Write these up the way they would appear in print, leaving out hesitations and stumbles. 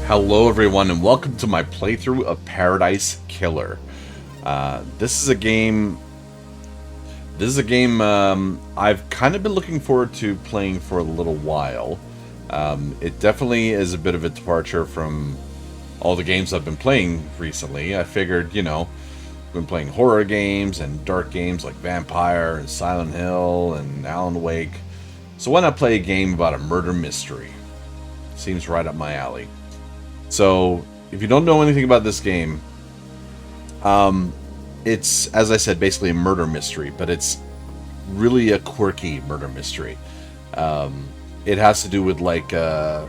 Hello everyone and welcome to my playthrough of Paradise Killer. This is a game I've kind of been looking forward to playing for a little while. It definitely is a bit of a departure from all the games I've been playing recently. I figured, I've been playing horror games and dark games like Vampire and Silent Hill and Alan Wake. So why not play a game about a murder mystery? Seems right up my alley. So, if you don't know anything about this game, it's, as I said, basically a murder mystery, but it's really a quirky murder mystery. It has to do with, I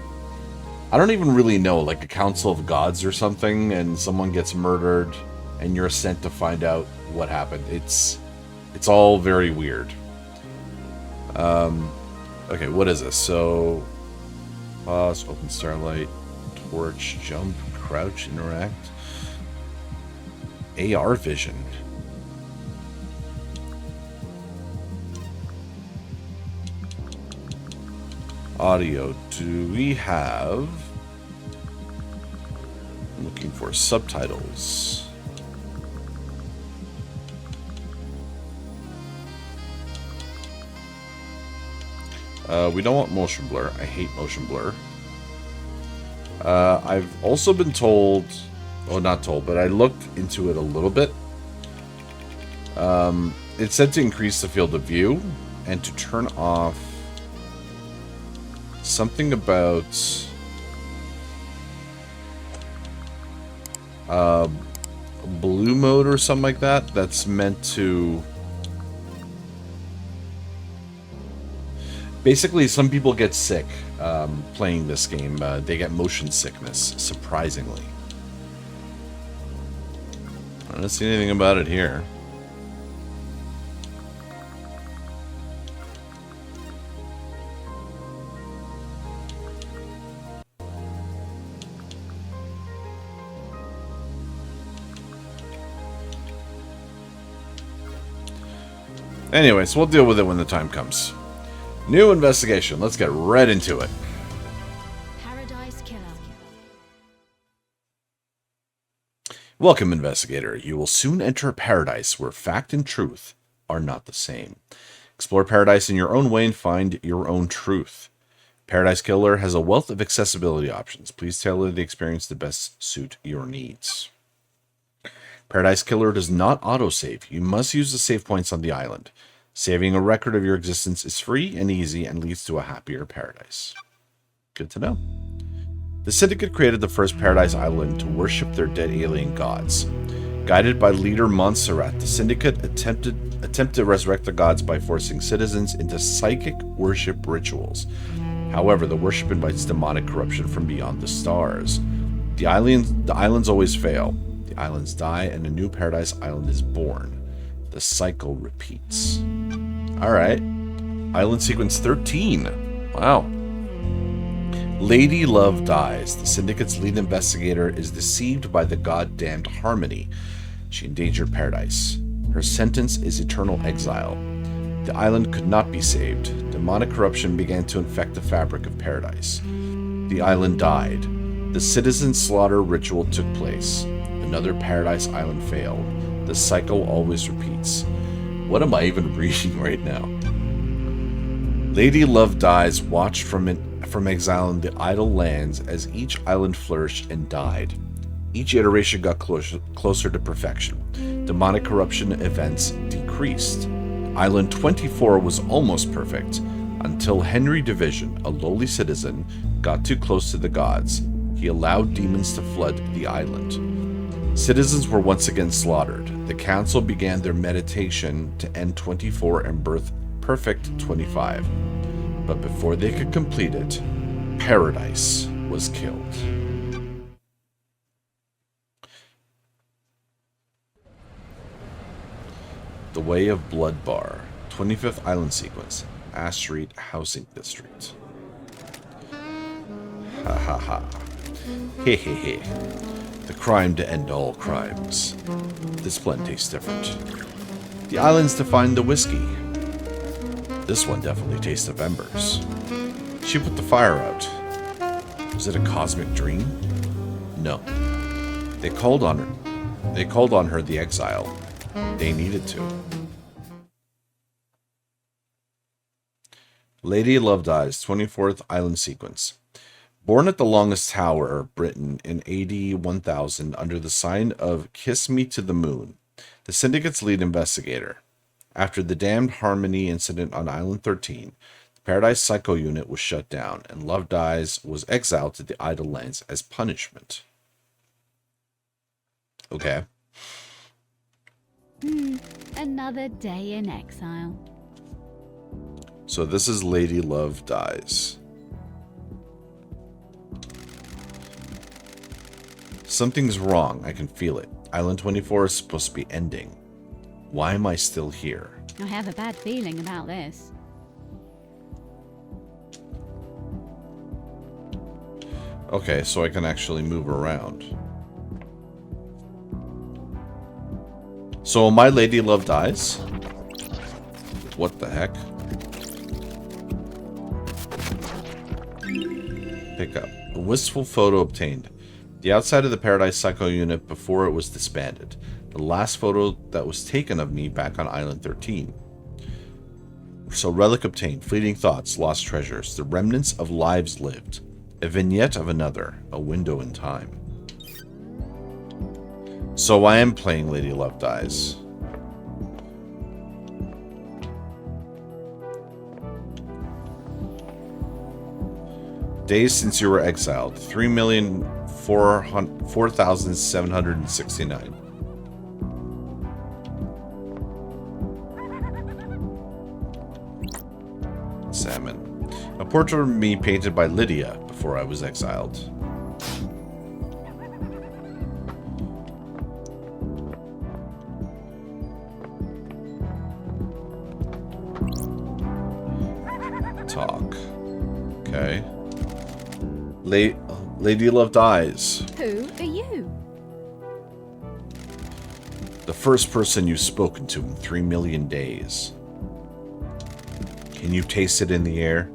don't even really know, like a council of gods or something, and someone gets murdered, and you're sent to find out what happened. It's all very weird. Okay, what is this? So, pause, open starlight. Torch, jump, crouch, interact. AR vision. Audio. Do we have... I'm looking for subtitles. We don't want motion blur. I hate motion blur. I've also been told, well, not told, but I looked into it a little bit. It said to increase the field of view and to turn off something about blue mode or something like that. That's meant to... Basically, some people get sick playing this game. They get motion sickness, surprisingly. I don't see anything about it here. Anyways, we'll deal with it when the time comes. New investigation. Let's get right into it. Paradise Killer. Welcome, investigator. You will soon enter a paradise where fact and truth are not the same. Explore paradise in your own way and find your own truth. Paradise Killer has a wealth of accessibility options. Please tailor the experience to best suit your needs. Paradise Killer does not autosave. You must use the save points on the island. Saving a record of your existence is free and easy and leads to a happier paradise. Good to know. The Syndicate created the first paradise island to worship their dead alien gods. Guided by leader Montserrat, the Syndicate attempted to resurrect the gods by forcing citizens into psychic worship rituals. However, the worship invites demonic corruption from beyond the stars. The islands always fail. The islands die and a new paradise island is born. The cycle repeats. Alright. Island sequence 13. Wow. Lady Love dies. The Syndicate's lead investigator is deceived by the goddamned Harmony. She endangered paradise. Her sentence is eternal exile. The island could not be saved. Demonic corruption began to infect the fabric of paradise. The island died. The citizen slaughter ritual took place. Another paradise island failed. The cycle always repeats. What am I even reading right now? Lady Love dies, watched from exile in the idle lands as each island flourished and died. Each iteration got closer to perfection. Demonic corruption events decreased. Island 24 was almost perfect, until Henry Division, a lowly citizen, got too close to the gods. He allowed demons to flood the island. Citizens were once again slaughtered. The council began their meditation to end 24 and birth perfect 25. But before they could complete it, Paradise was killed. The Way of Blood Bar, 25th Island Sequence, Ash Street Housing District. Ha ha ha. He he he. The crime to end all crimes. This blend tastes different. The islands to find the whiskey. This one definitely tastes of embers. She put the fire out. Was it a cosmic dream? No. They called on her. They called on her, the exile. They needed to. Lady Love Dies, 24th Island Sequence. Born at the longest tower, Britain, in AD 1000 under the sign of Kiss Me to the Moon, the Syndicate's lead investigator. After the Damned Harmony incident on Island 13, the Paradise Psycho Unit was shut down, and Love Dies was exiled to the Idle Lands as punishment. Okay. Another day in exile. So this is Lady Love Dies. Something's wrong. I can feel it. Island 24 is supposed to be ending. Why am I still here? I have a bad feeling about this. Okay, so I can actually move around. So my Lady Love Dies? What the heck? Pick up. A wistful photo obtained. The outside of the Paradise Psycho Unit before it was disbanded. The last photo that was taken of me back on Island 13. So relic obtained. Fleeting thoughts. Lost treasures. The remnants of lives lived. A vignette of another. A window in time. So I am playing Lady Love Dies. Days since you were exiled. 3,004,769. Salmon. A portrait of me painted by Lydia before I was exiled. Talk. Okay. Lady Love Dies. Who are you? The first person you've spoken to in 3 million days. Can you taste it in the air?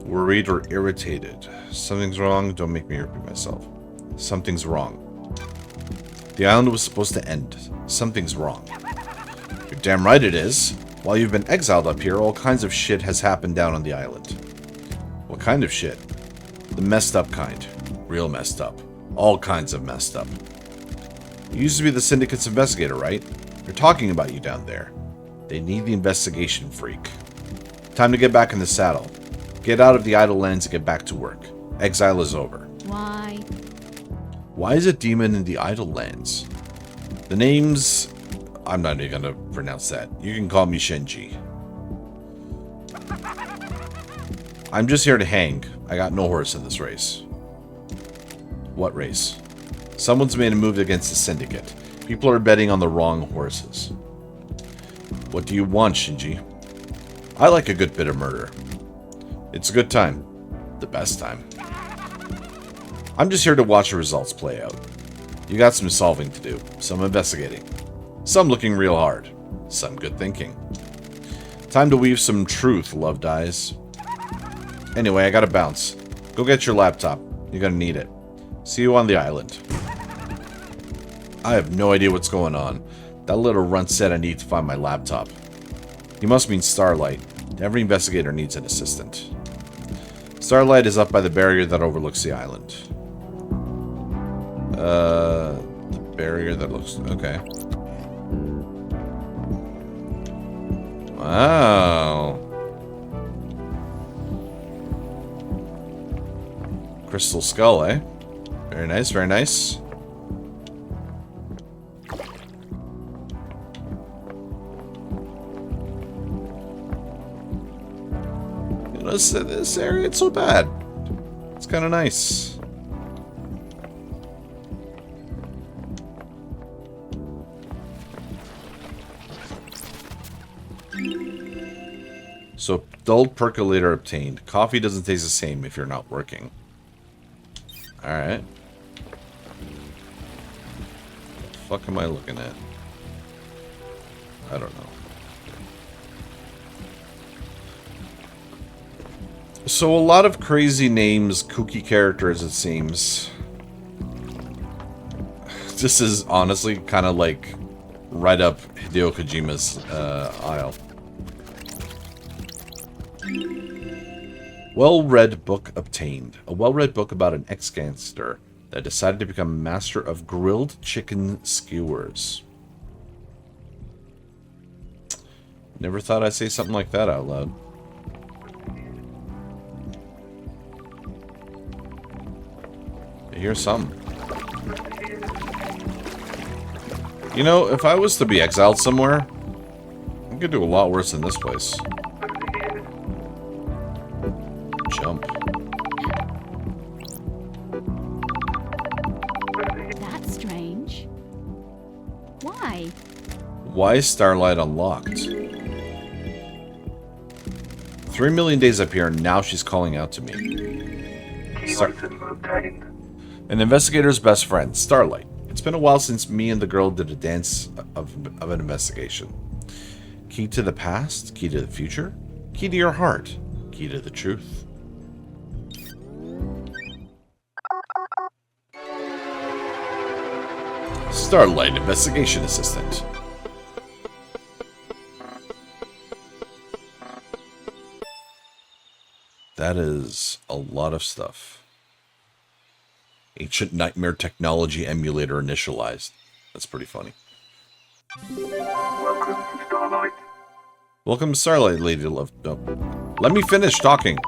Worried or irritated? Something's wrong. Don't make me repeat myself. Something's wrong. The island was supposed to end. Something's wrong. You're damn right it is. While you've been exiled up here, all kinds of shit has happened down on the island. What kind of shit? The messed up kind. Real messed up. All kinds of messed up. You used to be the Syndicate's investigator, right? They're talking about you down there. They need the investigation freak. Time to get back in the saddle. Get out of the Idle Lands and get back to work. Exile is over. Why? Why is a demon in the Idle Lands? The name's... I'm not even gonna pronounce that. You can call me Shinji. I'm just here to hang. I got no horse in this race. What race? Someone's made a move against the Syndicate. People are betting on the wrong horses. What do you want, Shinji? I like a good bit of murder. It's a good time. The best time. I'm just here to watch the results play out. You got some solving to do, some investigating. Some looking real hard. Some good thinking. Time to weave some truth, Love Dies. Anyway, I gotta bounce. Go get your laptop. You're gonna need it. See you on the island. I have no idea what's going on. That little runt said I need to find my laptop. He must mean Starlight. Every investigator needs an assistant. Starlight is up by the barrier that overlooks the island. The barrier that looks... Okay. Wow. Crystal skull, eh? Very nice, very nice. You know, this area ain't so bad. It's kind of nice. So, dulled percolator obtained. Coffee doesn't taste the same if you're not working. Alright. What the fuck am I looking at? I don't know. So a lot of crazy names, kooky characters, it seems. This is honestly kind of like right up Hideo Kojima's aisle. Well-read book obtained. A well-read book about an ex-gangster that decided to become a master of grilled chicken skewers. Never thought I'd say something like that out loud. Here's some. You know, if I was to be exiled somewhere, I could do a lot worse than this place. Jump. That's strange. Why? Why is Starlight unlocked? 3 million days up here, and now she's calling out to me. An investigator's best friend, Starlight. It's been a while since me and the girl did a dance of an investigation. Key to the past, key to the future, key to your heart, key to the truth. Starlight Investigation Assistant. That is a lot of stuff. Ancient Nightmare Technology Emulator initialized. That's pretty funny. Welcome to Starlight. Welcome to Starlight, Lady Love. No. Let me finish talking.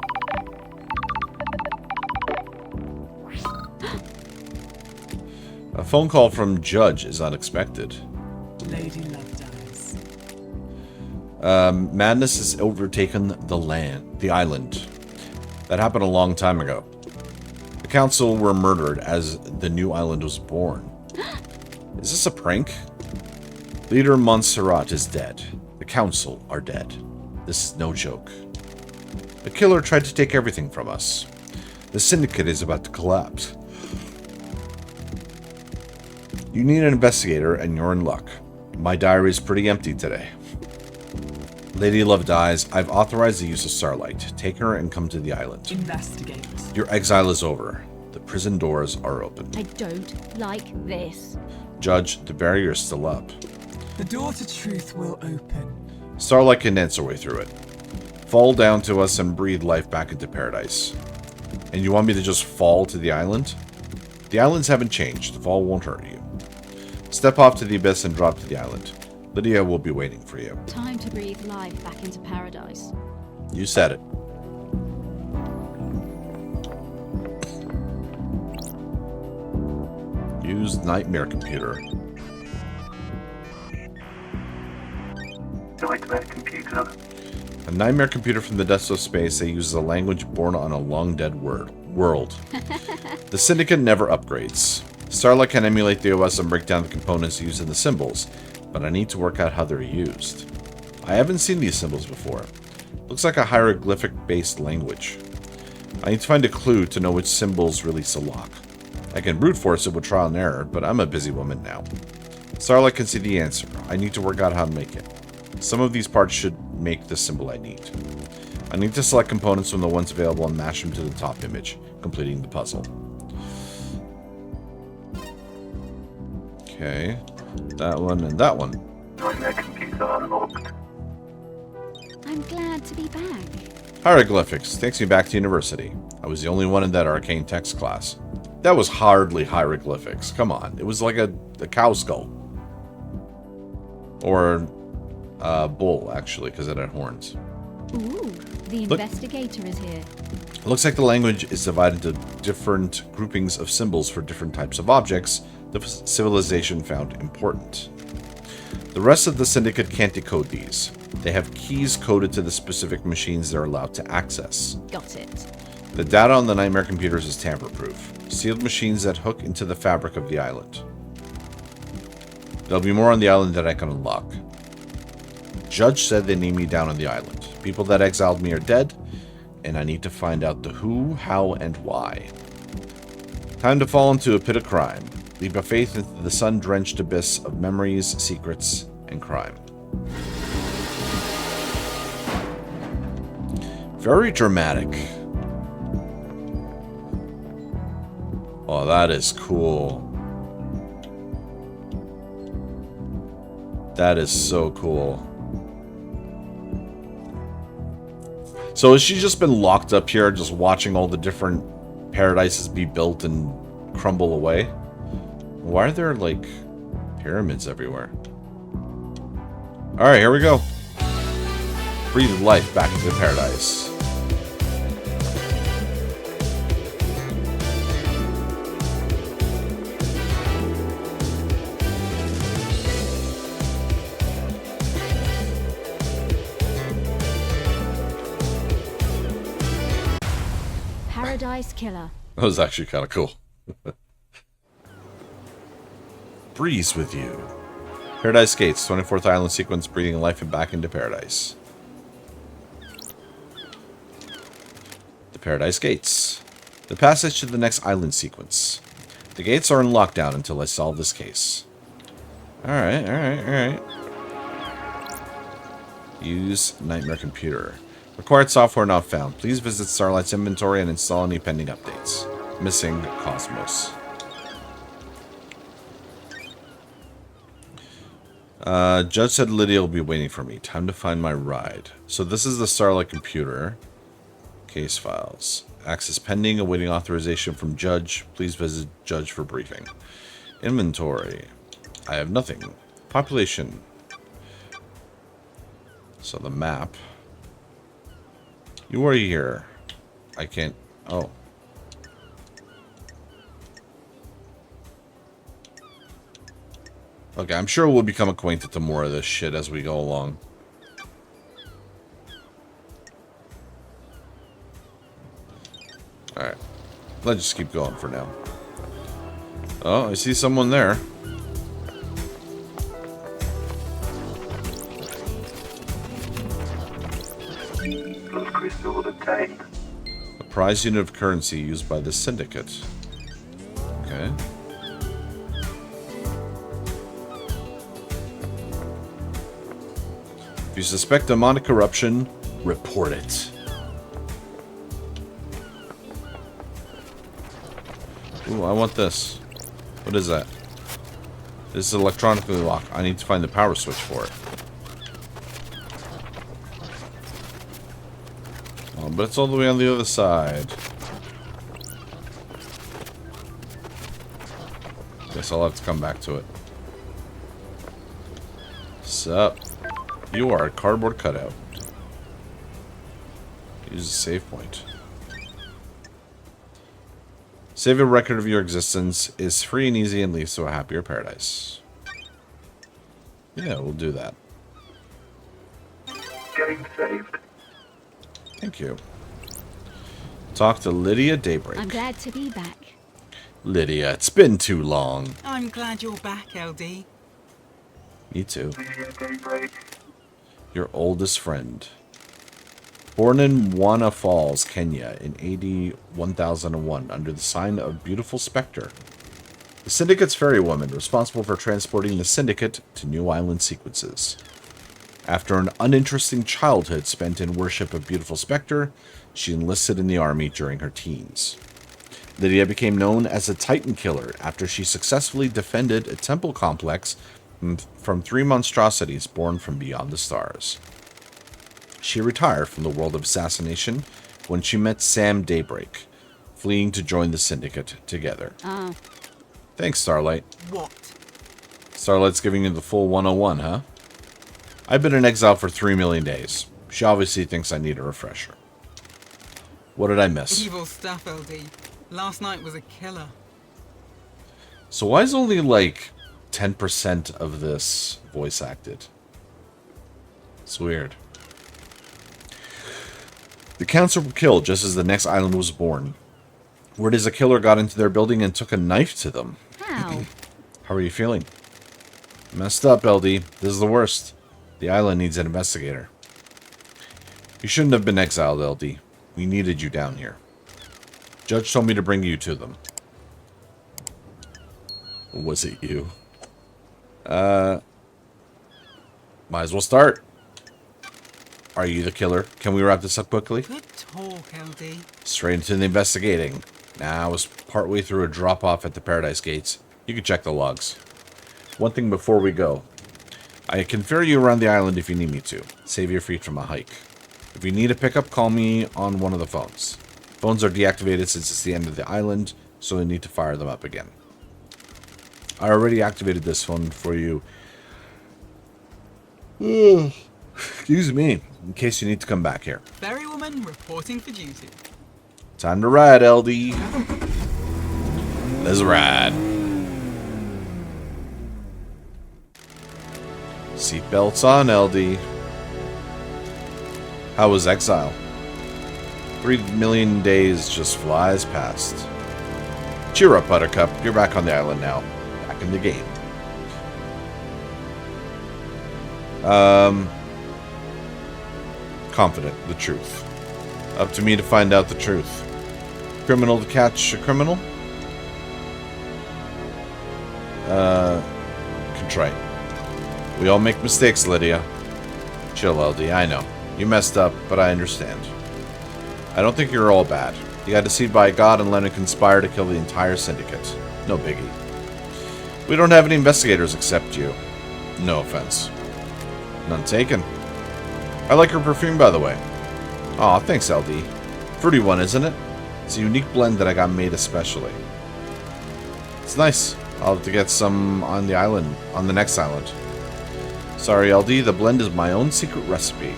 A phone call from Judge is unexpected. Lady Love dies. Madness has overtaken the island. That happened a long time ago. The council were murdered as the new island was born. Is this a prank? Leader Montserrat is dead. The council are dead. This is no joke. The killer tried to take everything from us. The syndicate is about to collapse. You need an investigator, and you're in luck. My diary is pretty empty today. Lady Love dies. I've authorized the use of Starlight. Take her and come to the island. Investigate. Your exile is over. The prison doors are open. I don't like this. Judge, the barrier is still up. The door to truth will open. Starlight can dance her way through it. Fall down to us and breathe life back into paradise. And you want me to just fall to the island? The islands haven't changed. The fall won't hurt you. Step off to the abyss and drop to the island. Lydia will be waiting for you. Time to breathe life back into paradise. You said it. Use Nightmare Computer. Nightmare computer. A nightmare computer from the depths of space that uses a language born on a long-dead world. The Syndicate never upgrades. Starlight can emulate the OS and break down the components used in the symbols, but I need to work out how they're used. I haven't seen these symbols before. Looks like a hieroglyphic-based language. I need to find a clue to know which symbols release a lock. I can brute force it with trial and error, but I'm a busy woman now. Starlight can see the answer. I need to work out how to make it. Some of these parts should make the symbol I need. I need to select components from the ones available and mash them to the top image, completing the puzzle. Okay, that one and that one. Nightmare computer unlocked. I'm glad to be back. Hieroglyphics takes me back to university. I was the only one in that arcane text class. That was hardly hieroglyphics. Come on, it was like a cow skull. Or a bull, actually, because it had horns. Ooh, the investigator is here. It looks like the language is divided into different groupings of symbols for different types of objects the civilization found important. The rest of the Syndicate can't decode these. They have keys coded to the specific machines they're allowed to access. Got it. The data on the Nightmare computers is tamper-proof. Sealed machines that hook into the fabric of the island. There'll be more on the island that I can unlock. Judge said they need me down on the island. People that exiled me are dead, and I need to find out the who, how, and why. Time to fall into a pit of crime. Leap of faith into the sun-drenched abyss of memories, secrets, and crime. Very dramatic. Oh, that is cool. That is so cool. So has she just been locked up here, just watching all the different paradises be built and crumble away? Why are there, like, pyramids everywhere? Alright, here we go. Breathe life back into paradise. Paradise Killer. That was actually kind of cool. Breeze with you. Paradise Gates, 24th island sequence, breathing life and back into paradise. The Paradise Gates. The passage to the next island sequence. The gates are in lockdown until I solve this case. Alright, alright, alright. Use Nightmare Computer. Required software not found. Please visit Starlight's inventory and install any pending updates. Missing Cosmos. Judge said Lydia will be waiting for me. Time to find my ride. So this is the Starlight computer. Case files. Access pending. Awaiting authorization from Judge. Please visit Judge for briefing. Inventory. I have nothing. Population. So the map. You are here. I can't... Oh. Okay, I'm sure we'll become acquainted to more of this shit as we go along. Alright. Let's just keep going for now. Oh, I see someone there. Blood crystal obtained. A prize unit of currency used by the syndicate. Okay. If you suspect demonic corruption, report it. Ooh, I want this. What is that? This is electronically locked. I need to find the power switch for it. Oh, but it's all the way on the other side. Guess I'll have to come back to it. Sup? You are a cardboard cutout. Use a save point. Save a record of your existence is free and easy and leads to a happier paradise. Yeah, we'll do that. Game saved. Thank you. Talk to Lydia Daybreak. I'm glad to be back. Lydia, it's been too long. I'm glad you're back, LD. Me too. Lydia Daybreak. Your oldest friend. Born in Wana Falls, Kenya in AD 1001 under the sign of Beautiful Spectre. The Syndicate's ferrywoman responsible for transporting the Syndicate to new island sequences. After an uninteresting childhood spent in worship of Beautiful Spectre, she enlisted in the army during her teens. Lydia became known as a Titan Killer after she successfully defended a temple complex from 3 monstrosities born from beyond the stars. She retired from the world of assassination when she met Sam Daybreak, fleeing to join the Syndicate together. Oh. Thanks, Starlight. What? Starlight's giving you the full 101, huh? I've been in exile for 3 million days. She obviously thinks I need a refresher. What did I miss? Evil stuff, LD. Last night was a killer. So why is only like 10% of this voice acted? It's weird. The council were killed just as the next island was born. Word is a killer got into their building and took a knife to them. How? How are you feeling? Messed up, LD. This is the worst. The island needs an investigator. You shouldn't have been exiled, LD. We needed you down here. Judge told me to bring you to them. Was it you? Might as well start. Are you the killer? Can we wrap this up quickly? Good talk, LD. Straight into the investigating. Nah, I was partway through a drop-off at the Paradise Gates. You can check the logs. One thing before we go. I can ferry you around the island if you need me to. Save your feet from a hike. If you need a pickup, call me on one of the phones. Phones are deactivated since it's the end of the island, so I need to fire them up again. I already activated this phone for you. Excuse me, in case you need to come back here. Ferrywoman reporting for duty. Time to ride, LD. Let's ride. Seatbelts on, LD. How was exile? 3 million days just flies past. Cheer up, Buttercup. You're back on the island now. Back in the game. Confident. The truth. Up to me to find out the truth. Criminal to catch a criminal? Contrite. We all make mistakes, Lydia. Chill, LD. I know. You messed up, but I understand. I don't think you're all bad. You got deceived by God and let him conspire to kill the entire syndicate. No biggie. We don't have any investigators except you. No offense. None taken. I like your perfume, by the way. Aw, thanks, LD. Fruity one, isn't it? It's a unique blend that I got made especially. It's nice. I'll have to get some on the island, on the next island. Sorry, LD, the blend is my own secret recipe.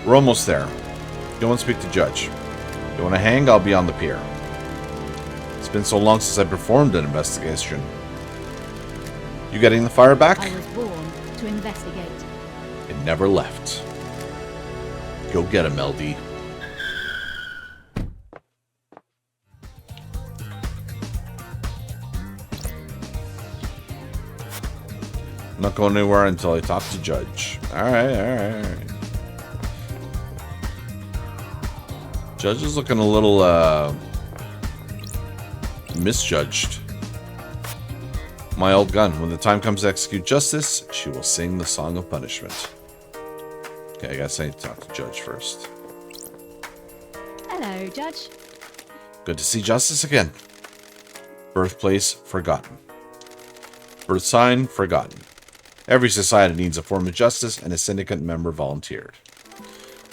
We're almost there. Go and speak to Judge. You want to hang? I'll be on the pier. It's been so long since I performed an investigation. You getting the fire back? I was born to investigate. It never left. Go get him, LD. I'm not going anywhere until I talk to Judge. Alright. Judge is looking a little, misjudged. My old gun. When the time comes to execute justice, she will sing the song of punishment. Okay, I guess I need to talk to Judge first. Hello, Judge. Good to see justice again. Birthplace, forgotten. Birth sign, forgotten. Every society needs a form of justice, and a syndicate member volunteered.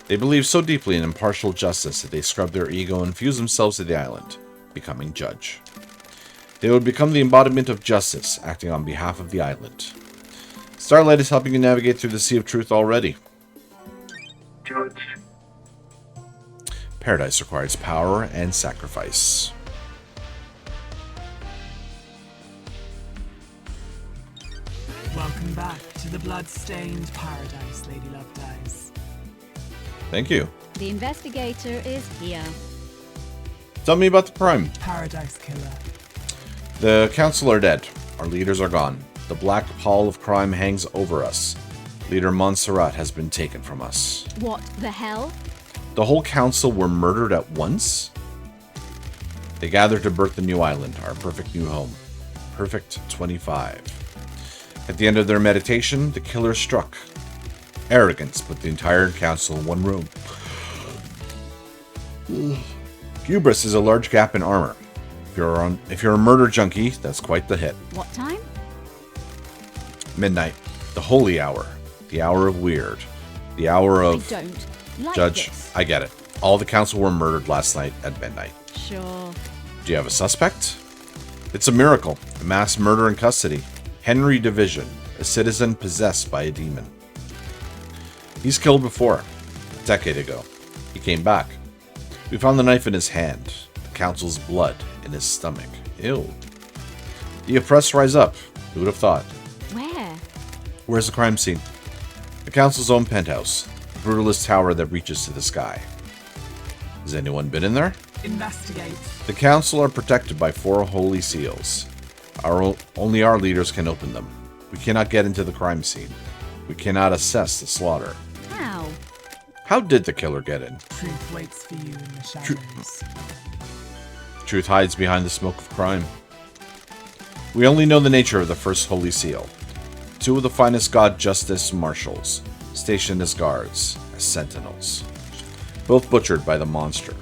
They believe so deeply in impartial justice that they scrub their ego and fuse themselves to the island, becoming judge. They would become the embodiment of justice, acting on behalf of the island. Starlight is helping you navigate through the Sea of Truth already. Judge. Paradise requires power and sacrifice. Welcome back to the blood-stained paradise, Lady Lovedyes. Thank you. The investigator is here. Tell me about the crime. Paradise killer. The council are dead. Our leaders are gone. The black pall of crime hangs over us. Leader Montserrat has been taken from us. What the hell? The whole council were murdered at once? They gathered to birth the new island, our perfect new home. Perfect 25. At the end of their meditation, the killer struck. Arrogance put the entire council in one room. Hubris is a large gap in armor. If you're a murder junkie, that's quite the hit. What time? Midnight. The holy hour. The hour of weird. The hour of... I don't like Judge, this. I get it. All the council were murdered last night at midnight. Sure. Do you have a suspect? It's a miracle. A mass murder in custody. Henry Division, a citizen possessed by a demon. He's killed before. A decade ago. He came back. We found the knife in his hand. The council's blood in his stomach. Ew. The oppressed rise up. Who would have thought? Where? Where's the crime scene? The council's own penthouse. The brutalist tower that reaches to the sky. Has anyone been in there? Investigate. The council are protected by 4 holy seals. Only our leaders can open them. We cannot get into the crime scene. We cannot assess the slaughter. How? How did the killer get in? Truth waits for you in the shadows. Truth hides behind the smoke of crime. We only know the nature of the first holy seal. 2 of the finest god justice marshals, stationed as guards, as sentinels. Both butchered by the monster.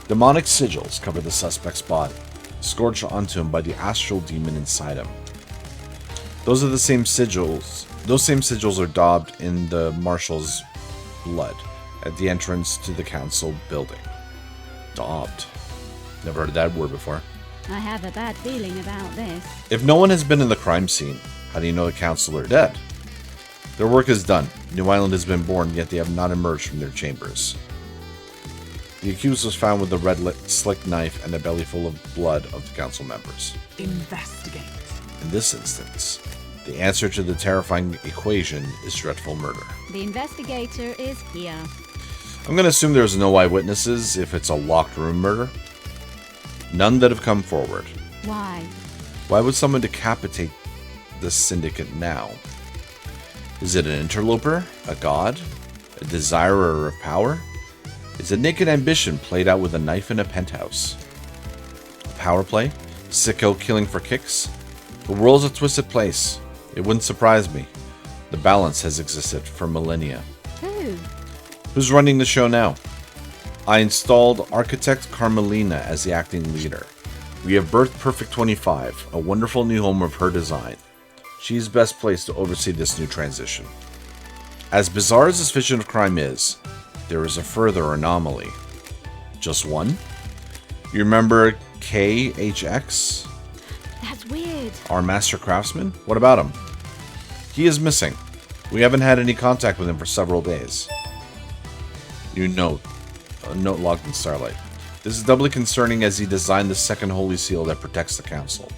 Demonic sigils cover the suspect's body, scourged onto him by the astral demon inside him. Those are the same sigils. Those same sigils are daubed in the marshal's blood at the entrance to the council building. Daubed. Never heard that word before. I have a bad feeling about this. If no one has been in the crime scene, how do you know the council are dead? Their work is done. New Island has been born, yet they have not emerged from their chambers. The accused was found with a red slick knife and a belly full of blood of the council members. Investigate. In this instance, the answer to the terrifying equation is dreadful murder. The investigator is here. I'm going to assume there's no eyewitnesses if it's a locked room murder. None that have come forward. Why? Why would someone decapitate the syndicate now? Is it an interloper? A god? A desirer of power? Is it naked ambition played out with a knife in a penthouse? A power play? Sicko killing for kicks? The world's a twisted place. It wouldn't surprise me. The balance has existed for millennia. Who? Who's running the show now? I installed architect Carmelina as the acting leader. We have birthed Perfect 25, a wonderful new home of her design. She's best placed to oversee this new transition. As bizarre as this vision of crime is, there is a further anomaly. Just one? You remember KHX? That's weird. Our master craftsman? What about him? He is missing. We haven't had any contact with him for several days. New note. A note logged in Starlight. This is doubly concerning as he designed the second holy seal that protects the council.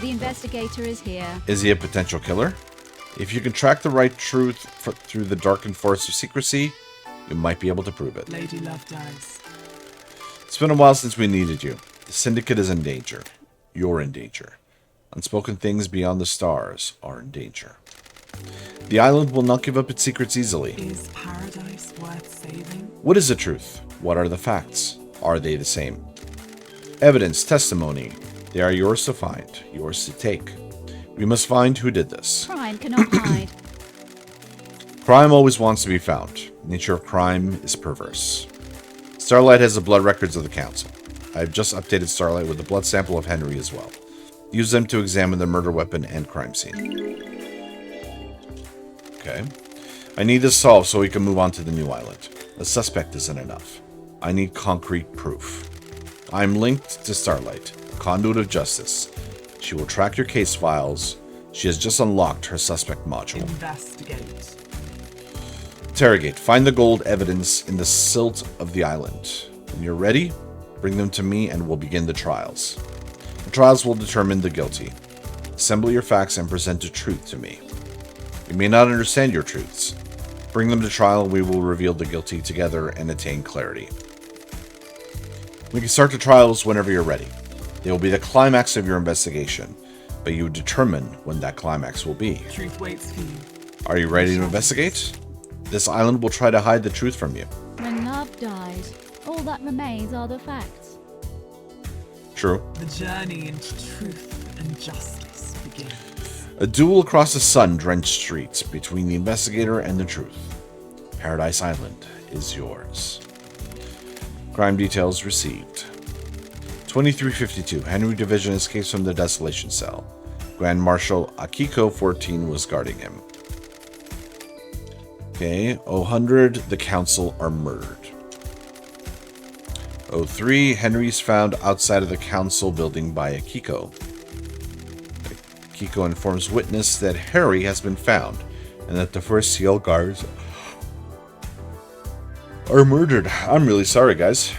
The investigator is here. Is he a potential killer? If you can track the right truth through the darkened forest of secrecy, you might be able to prove it. Lady Love dies. It's been a while since we needed you. The syndicate is in danger. You're in danger. Unspoken things beyond the stars are in danger. The island will not give up its secrets easily. Is paradise worth saving? What is the truth? What are the facts? Are they the same? Evidence, testimony. They are yours to find, yours to take. We must find who did this. Crime cannot hide. Crime always wants to be found. Nature of crime is perverse. Starlight has the blood records of the council. I have just updated Starlight with a blood sample of Henry as well. Use them to examine the murder weapon and crime scene. Okay. I need this solved so we can move on to the new island. A suspect isn't enough. I need concrete proof. I'm linked to Starlight, a conduit of justice. She will track your case files. She has just unlocked her suspect module. Investigate. Interrogate. Find the gold evidence in the silt of the island. When you're ready, bring them to me and we'll begin the trials. The trials will determine the guilty. Assemble your facts and present the truth to me. You may not understand your truths. Bring them to trial, we will reveal the guilty together and attain clarity. We can start the trials whenever you're ready. They will be the climax of your investigation, but you determine when that climax will be. Truth waits for you. Are you ready to investigate? This island will try to hide the truth from you. When love dies, all that remains are the facts. True. The journey into truth and justice begins. A duel across the sun-drenched streets between the investigator and the truth. Paradise Island is yours. Crime details received. 2352. Henry Division escapes from the desolation cell. Grand Marshal Akiko 14 was guarding him. Okay. 100. The council are murdered. 03. Henry's found outside of the council building by Akiko. Akiko informs witness that Harry has been found and that the first seal guards are murdered. I'm really sorry, guys.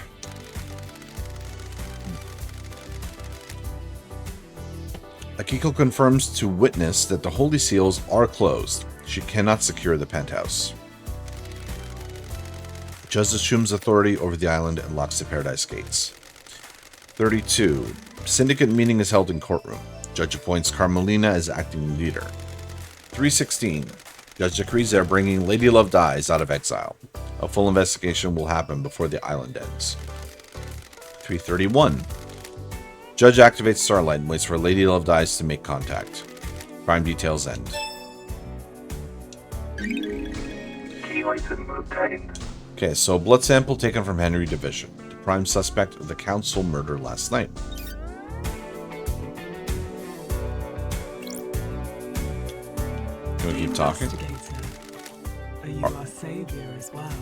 Akiko confirms to witness that the holy seals are closed. She cannot secure the penthouse. Judge assumes authority over the island and locks the paradise gates. 32. Syndicate meeting is held in courtroom. Judge appoints Carmelina as acting leader. 316. Judge decrees they are bringing Lady Love Dies out of exile. A full investigation will happen before the island ends. 331. Judge activates Starlight and waits for Lady Love Dies to make contact. Crime details end. Key item obtained. Okay, so blood sample taken from Henry Division, the prime suspect of the council murder last night. Can we keep talking? Investigator, are you our savior as well?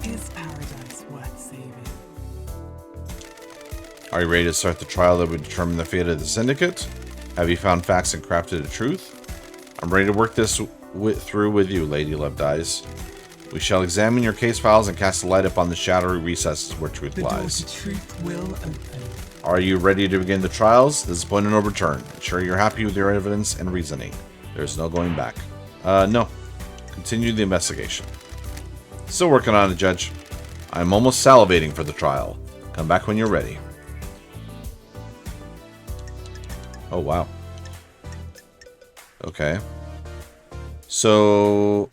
Is paradise worth saving? Are you ready to start the trial that would determine the fate of the syndicate? Have you found facts and crafted a truth? I'm ready to work this through with you, Lady Loved Eyes. We shall examine your case files and cast a light upon the shadowy recesses where truth The door lies. to truth will open. Are you ready to begin the trials? This is point of no return. Ensure you're happy with your evidence and reasoning. There's no going back. No. Continue the investigation. Still working on it, Judge. I'm almost salivating for the trial. Come back when you're ready. Oh, wow. Okay. So...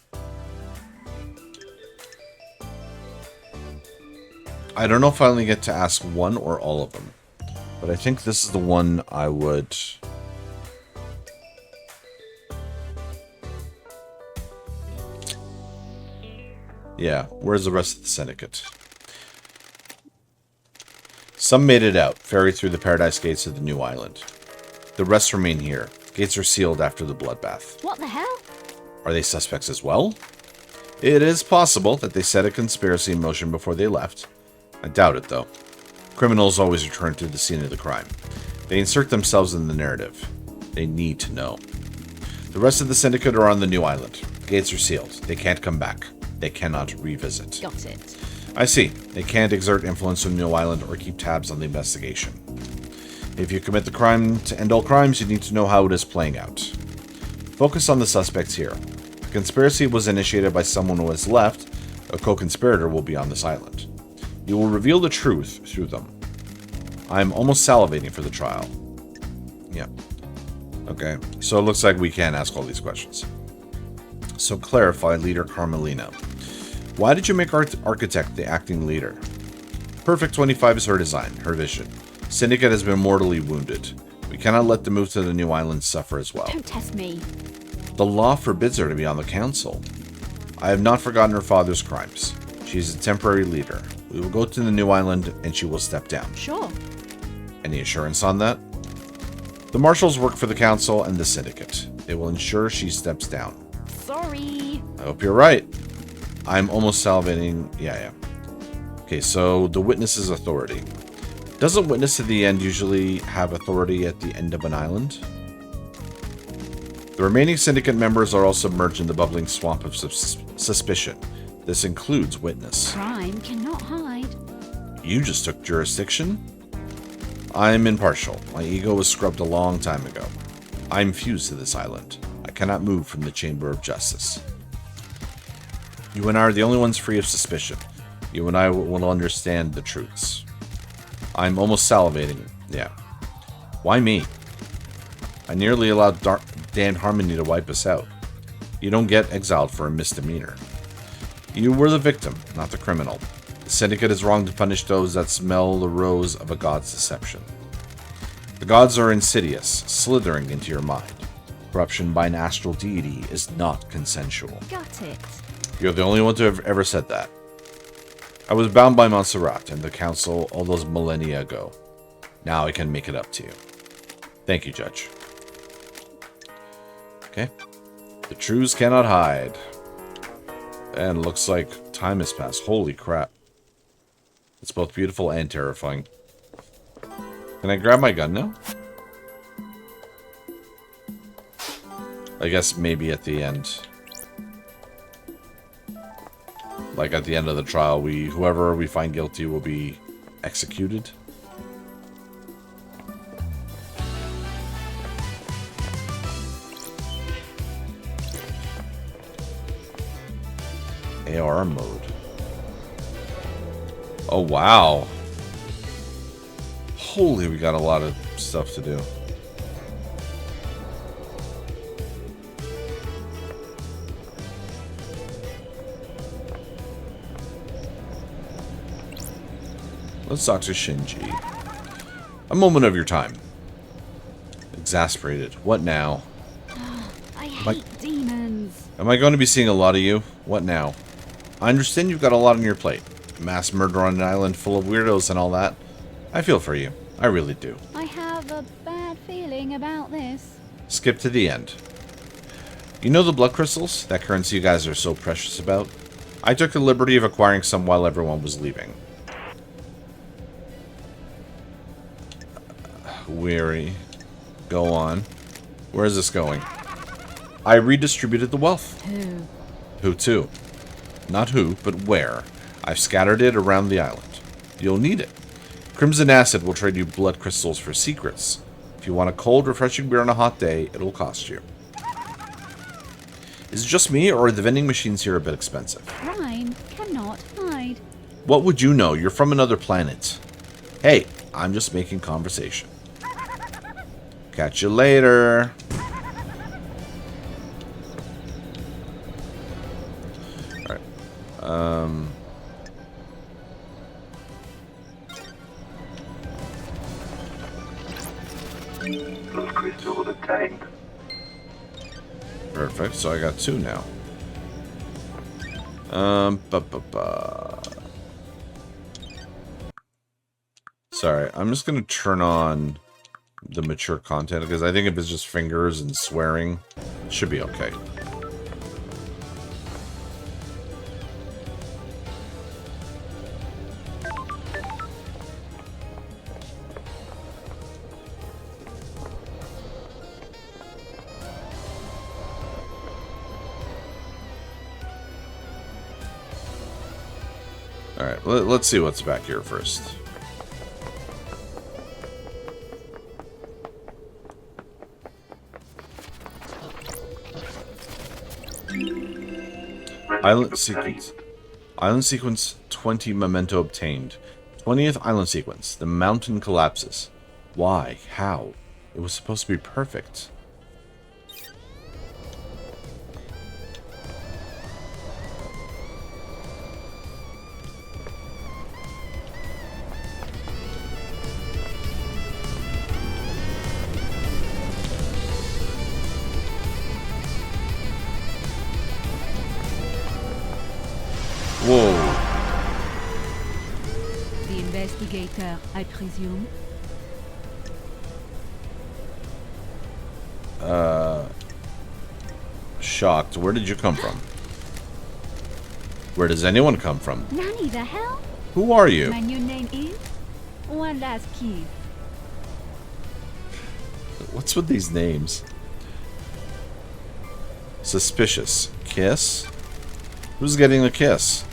I don't know if I only get to ask one or all of them. But I think this is the one I would... Yeah, where's the rest of the syndicate? Some made it out, ferried through the paradise gates of the new island. The rest remain here. Gates are sealed after the bloodbath. What the hell? Are they suspects as well? It is possible that they set a conspiracy in motion before they left. I doubt it, though. Criminals always return to the scene of the crime. They insert themselves in the narrative. They need to know. The rest of the syndicate are on the new island. Gates are sealed. They can't come back. They cannot revisit. Got it. I see. They can't exert influence on the new island or keep tabs on the investigation. If you commit the crime to end all crimes, you need to know how it is playing out. Focus on the suspects here. If a conspiracy was initiated by someone who has left, a co-conspirator will be on this island. You will reveal the truth through them. I'm almost salivating for the trial. Yeah. Okay, so it looks like we can ask all these questions. So clarify, Leader Carmelina. Why did you make Architect the acting leader? Perfect 25 is her design, her vision. Syndicate has been mortally wounded. We cannot let the move to the new island suffer as well. Don't test me. The law forbids her to be on the council. I have not forgotten her father's crimes. She is a temporary leader. We will go to the new island and she will step down. Sure. Any assurance on that? The marshals work for the council and the syndicate. They will ensure she steps down. Sorry. I hope you're right. I'm almost salivating. Yeah. Okay, so the witness's authority. Doesn't witness to the end usually have authority at the end of an island? The remaining syndicate members are all submerged in the bubbling swamp of suspicion. This includes witness. Crime cannot hide. You just took jurisdiction? I'm impartial. My ego was scrubbed a long time ago. I'm fused to this island. I cannot move from the chamber of justice. You and I are the only ones free of suspicion. You and I will understand the truths. I'm almost salivating. Yeah. Why me? I nearly allowed Dan Harmony to wipe us out. You don't get exiled for a misdemeanor. You were the victim, not the criminal. The syndicate is wrong to punish those that smell the rose of a god's deception. The gods are insidious, slithering into your mind. Corruption by an astral deity is not consensual. Got it. You're the only one to have ever said that. I was bound by Montserrat and the council all those millennia ago. Now I can make it up to you. Thank you, Judge. Okay. The truths cannot hide. And looks like time has passed. Holy crap. It's both beautiful and terrifying. Can I grab my gun now? I guess maybe at the end. Like at the end of the trial, whoever we find guilty will be executed. AR mode. Oh, wow. Holy, we got a lot of stuff to do. Let's talk to Shinji. A moment of your time. Exasperated. What now? I hate demons. Am I going to be seeing a lot of you? What now? I understand you've got a lot on your plate. Mass murder on an island full of weirdos and all that. I feel for you. I really do. I have a bad feeling about this. Skip to the end. You know the blood crystals? That currency you guys are so precious about? I took the liberty of acquiring some while everyone was leaving. Weary. Go on. Where is this going? I redistributed the wealth. Who? Who to? Not who, but where. I've scattered it around the island. You'll need it. Crimson Acid will trade you blood crystals for secrets. If you want a cold, refreshing beer on a hot day, it'll cost you. Is it just me, or are the vending machines here a bit expensive? Crime cannot hide. What would you know? You're from another planet. Hey, I'm just making conversation. Catch you later. Alright. Blood crystal obtained. Perfect. So I got 2 now. Sorry, I'm just gonna turn on the mature content because I think if it's just fingers and swearing, it should be okay. Alright, let's see what's back here first. Island sequence. Island sequence 20 memento obtained. 20th island sequence. The mountain collapses. Why? How? It was supposed to be perfect. Whoa. The investigator, I presume. Shocked. Where did you come from? Where does anyone come from? Nanny, the hell? Who are you? My new name is One Last Kiss. What's with these names? Suspicious. Kiss? Who's getting the kiss?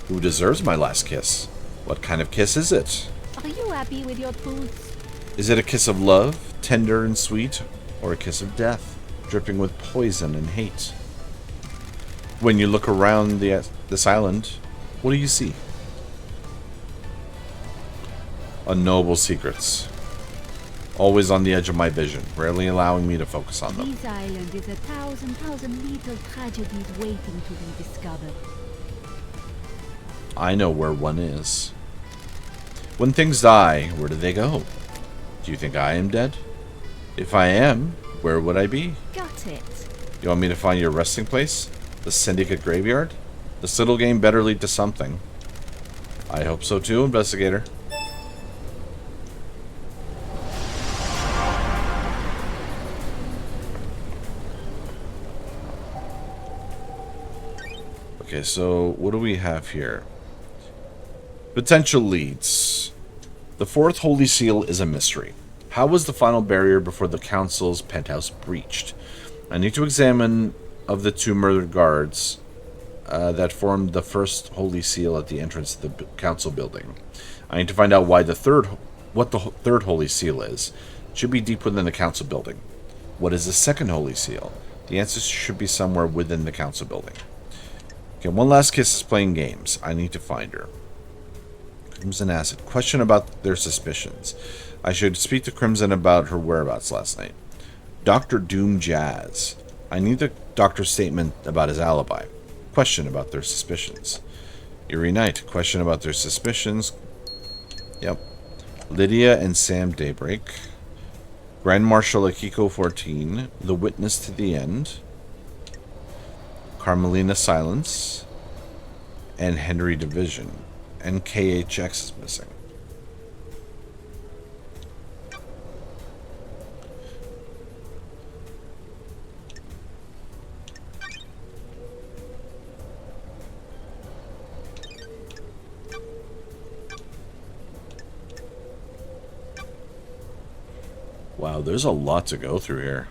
Who deserves my last kiss? What kind of kiss is it? Are you happy with your truth? Is it a kiss of love, tender and sweet, or a kiss of death, dripping with poison and hate? When you look around this island, what do you see? Unknowable secrets. Always on the edge of my vision, rarely allowing me to focus on them. This island is a thousand little tragedies waiting to be discovered. I know where one is. When things die, where do they go? Do you think I am dead? If I am, where would I be? Got it. You want me to find your resting place? The Syndicate Graveyard? This little game better lead to something. I hope so too, investigator. Okay, so what do we have here? Potential leads. The fourth Holy Seal is a mystery. How was the final barrier before the Council's penthouse breached? I need to examine of the 2 murdered guards that formed the first Holy Seal at the entrance to the Council building. I need to find out what the third Holy Seal is. It should be deep within the Council building. What is the second Holy Seal? The answer should be somewhere within the Council building. Okay, One Last Kiss is playing games. I need to find her. Crimson Acid. Question about their suspicions. I should speak to Crimson about her whereabouts last night. Dr. Doom Jazz. I need the doctor's statement about his alibi. Question about their suspicions. Eerie Knight. Question about their suspicions. Yep. Lydia and Sam Daybreak. Grand Marshal Akiko 14. The Witness to the End. Carmelina Silence. and Henry Division. And KHX is missing. Wow, there's a lot to go through here.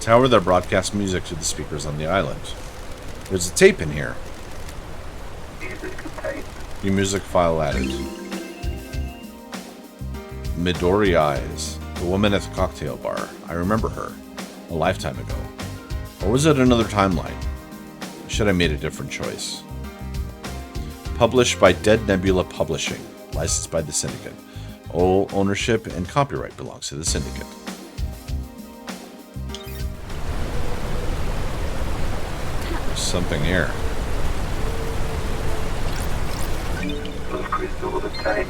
Tower that broadcasts music to the speakers on the island. There's a tape in here. Music obtained. New music file added. Midori Eyes. The woman at the cocktail bar. I remember her. A lifetime ago. Or was it another timeline? Should I made a different choice? Published by Dead Nebula Publishing. Licensed by the Syndicate. All ownership and copyright belongs to the Syndicate. Something here. Full crystal obtained.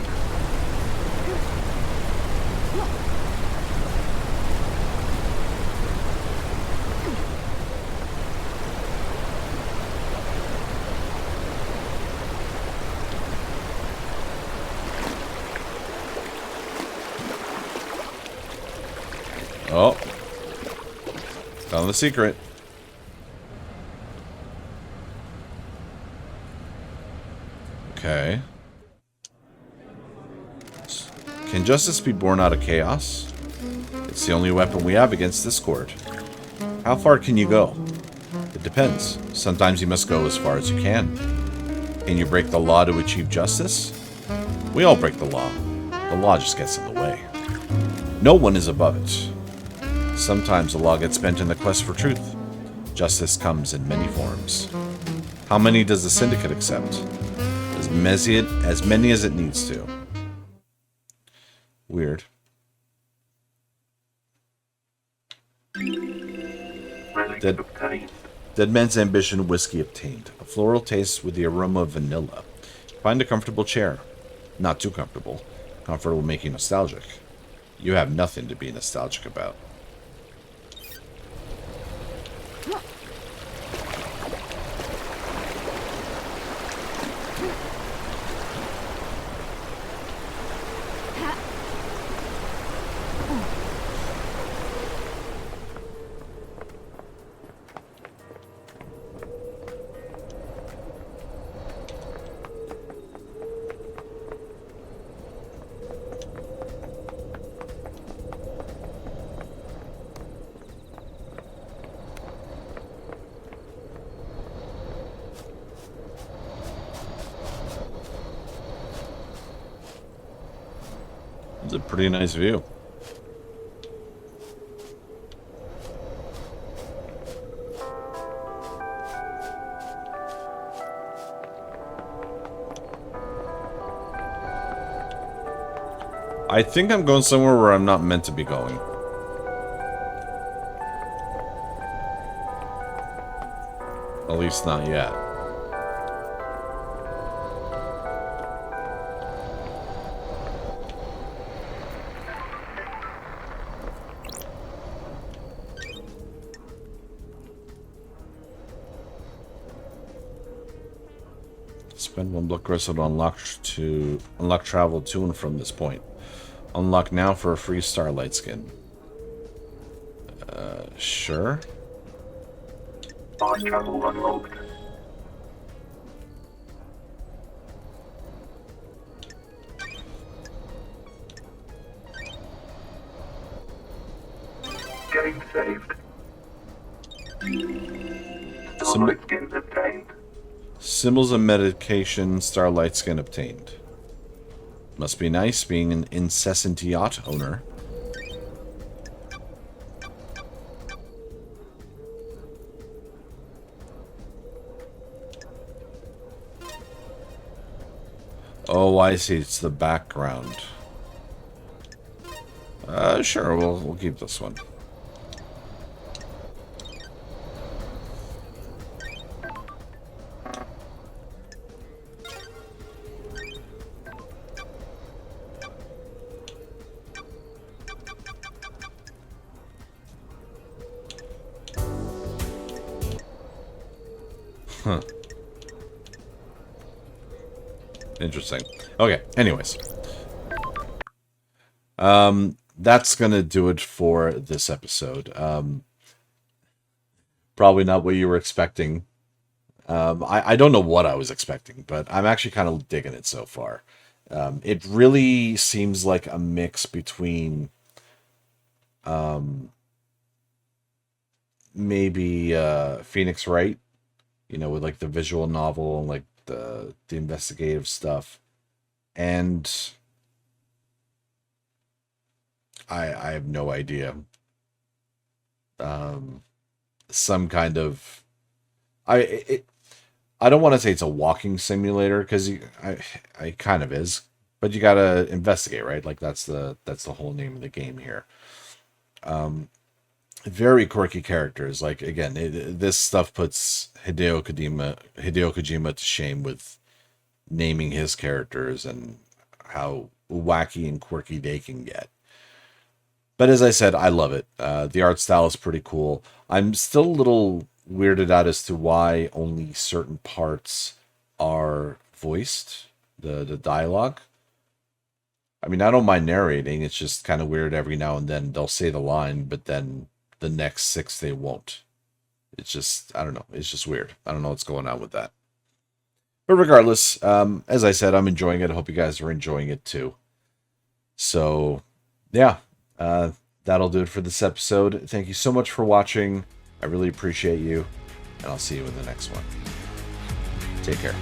Oh. Found the secret. Okay. Can justice be born out of chaos? It's the only weapon we have against discord. How far can you go? It depends. Sometimes you must go as far as you can. Can you break the law to achieve justice? We all break the law. The law just gets in the way. No one is above it. Sometimes the law gets bent in the quest for truth. Justice comes in many forms. How many does the Syndicate accept? As many as it needs to. Weird. Relic obtained. Dead Man's Ambition whiskey obtained. A floral taste with the aroma of vanilla. Find a comfortable chair. Not too comfortable. Comfort will make you nostalgic. You have nothing to be nostalgic about. It's a pretty nice view. I think I'm going somewhere where I'm not meant to be going. At least not yet. Spend one blood crystal to unlock travel to and from this point. Unlock now for a free Starlight skin. Sure. Fast travel unlocked. Game saved. Starlight skins obtained. Symbols of medication, Starlight skin obtained. Must be nice being an incessant yacht owner. Oh, I see. It's the background. Sure, we'll keep this one. Huh. Interesting. Okay, anyways. That's gonna do it for this episode. Probably not what you were expecting. I don't know what I was expecting, but I'm actually kind of digging it so far. It really seems like a mix between maybe Phoenix Wright, with like the visual novel and like the investigative stuff, and I have no idea. Some kind of I don't want to say it's a walking simulator because I kind of is, but you gotta investigate, right? Like that's the whole name of the game here. Very quirky characters. Like again, this stuff puts Hideo Kojima to shame with naming his characters and how wacky and quirky they can get. But as I said, I love it. The art style is pretty cool. I'm still a little weirded out as to why only certain parts are voiced, the dialogue. I mean, I don't mind narrating. It's just kind of weird every now and then they'll say the line, but then the next 6 they won't. It's just, I don't know. It's just weird. I don't know what's going on with that. But regardless, as I said, I'm enjoying it. I hope you guys are enjoying it too. So, yeah, that'll do it for this episode. Thank you so much for watching. I really appreciate you, and I'll see you in the next one. Take care.